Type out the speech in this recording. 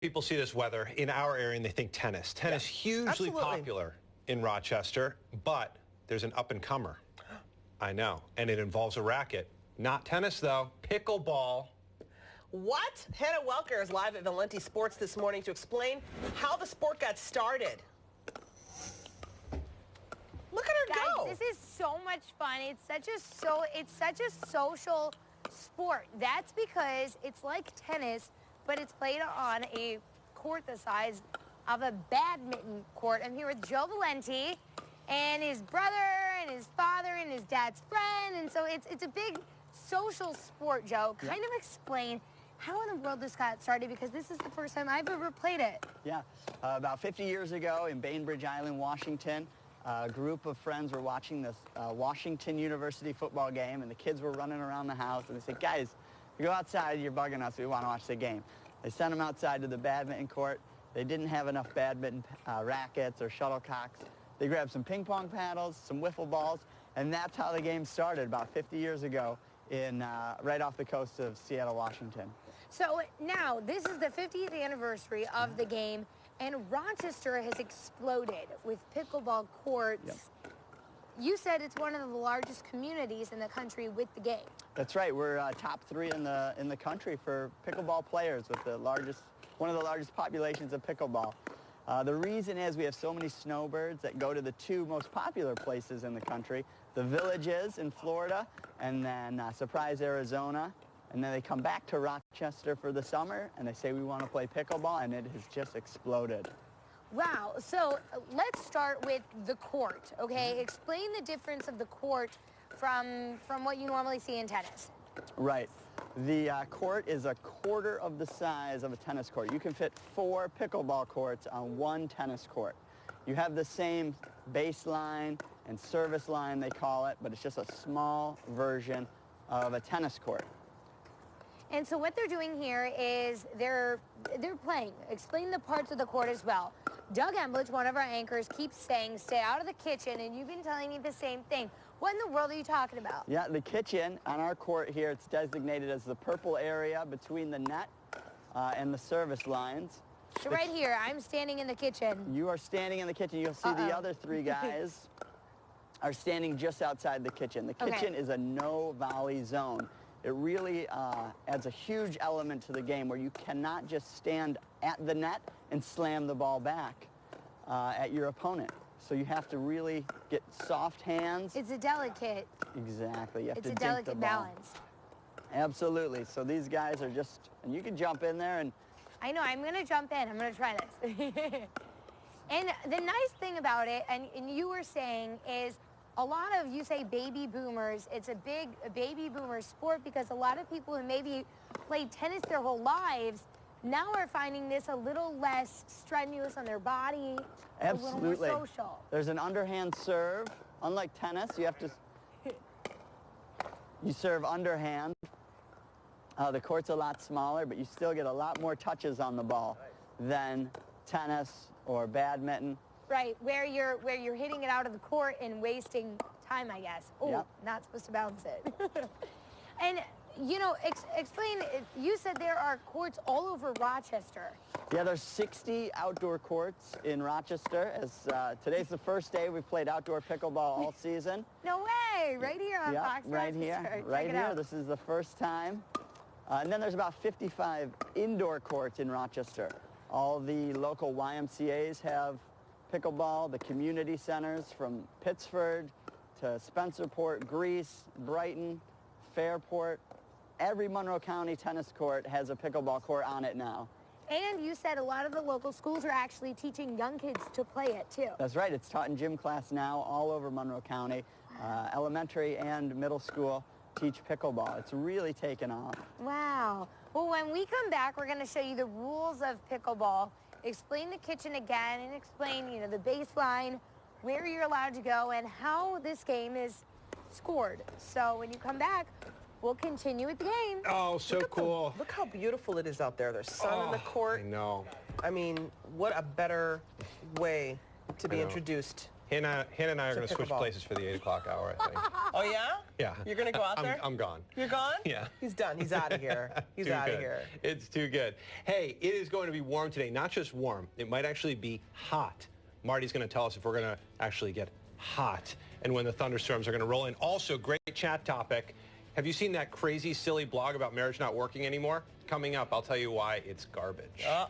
People see this weather in our area and they think tennis. Tennis hugely popular in Rochester, but there's an up-and-comer. I know, and it involves a racket. Not tennis, though. Pickleball. What? Hannah Welker is live at Valenti Sports this morning to explain how the sport got started. Look at her go. Guys, this is so much fun. It's such a social sport. That's because it's like tennis, but it's played on a court the size of a badminton court. I'm here with Joe Valenti and his brother and his father and his dad's friend. And so it's a big social sport, Joe. Kind of explain how in the world this got started, because this is the first time I've ever played it. Yeah, about 50 years ago in Bainbridge Island, Washington, a group of friends were watching this Washington University football game, and the kids were running around the house, and they said, guys, you go outside, you're bugging us, we want to watch the game. They sent them outside to the badminton court. They didn't have enough badminton rackets or shuttlecocks. They grabbed some ping pong paddles, some wiffle balls, and that's how the game started about 50 years ago in right off the coast of Seattle, Washington. So now, this is the 50th anniversary of the game, and Rochester has exploded with pickleball courts. Yep. You said it's one of the largest communities in the country with the game. That's right. We're top 3 in the country for pickleball players, with one of the largest populations of pickleball. The reason is we have so many snowbirds that go to the 2 most popular places in the country, the Villages in Florida, and then Surprise, Arizona. And then they come back to Rochester for the summer, and they say, we want to play pickleball, and it has just exploded. Wow. So let's start with the court, okay? Explain the difference of the court from what you normally see in tennis. Right. The court is a quarter of the size of a tennis court. You can fit 4 pickleball courts on 1 tennis court. You have the same baseline and service line, they call it, but it's just a small version of a tennis court. And so what they're doing here is they're playing. Explain the parts of the court as well. Doug Emblich, one of our anchors, keeps saying, stay out of the kitchen, and you've been telling me the same thing. What in the world are you talking about? Yeah, the kitchen on our court here, it's designated as the purple area between the net and the service lines. So right here, I'm standing in the kitchen. You are standing in the kitchen. You'll see the other 3 guys are standing just outside the kitchen. The kitchen is a no volley zone. It really adds a huge element to the game where you cannot just stand at the net and slam the ball back at your opponent. So you have to really get soft hands. It's a delicate. Exactly. You have to it's a delicate balance. Absolutely. So these guys are just, and you can jump in there and. I know, I'm going to jump in. I'm going to try this. And the nice thing about it, and you were saying, is a lot of, you say baby boomers, it's a big baby boomer sport, because a lot of people who maybe played tennis their whole lives now are finding this a little less strenuous on their body. Absolutely. A little more social. There's an underhand serve. Unlike tennis, you have to, you serve underhand. The court's a lot smaller, but you still get a lot more touches on the ball than tennis or badminton. Right, where you're hitting it out of the court and wasting time, I guess. Oh, yep. Not supposed to bounce it. And, you know, explain, you said there are courts all over Rochester. Yeah, there's 60 outdoor courts in Rochester. As today's the first day we've played outdoor pickleball all season. No way, right here on Fox right Rochester. Here, right here. This is the first time. And then there's about 55 indoor courts in Rochester. All the local YMCAs have pickleball, the community centers from Pittsford to Spencerport, Greece, Brighton, Fairport. Every Monroe County tennis court has a pickleball court on it now. And you said a lot of the local schools are actually teaching young kids to play it too. That's right. It's taught in gym class now all over Monroe County. Elementary and middle school teach pickleball. It's really taken off. Wow. Well, when we come back, we're going to show you the rules of pickleball, explain the kitchen again, and explain, you know, the baseline, where you're allowed to go, and how this game is scored. So when you come back, we'll continue with the game. Oh, so cool. Look how beautiful it is out there. There's sun in the court. I know. I mean, what a better way to be introduced Hannah and I are going to switch pickleball. places for the 8 o'clock hour, I think. Oh, yeah? Yeah. You're going to go out there? I'm gone. You're gone? Yeah. He's done. He's out of here. He's Too out of good. here. It's too good. Hey, it is going to be warm today. Not just warm. It might actually be hot. Marty's going to tell us if we're going to actually get hot and when the thunderstorms are going to roll in. Also, great chat topic. Have you seen that crazy, silly blog about marriage not working anymore? Coming up, I'll tell you why it's garbage. Uh-oh.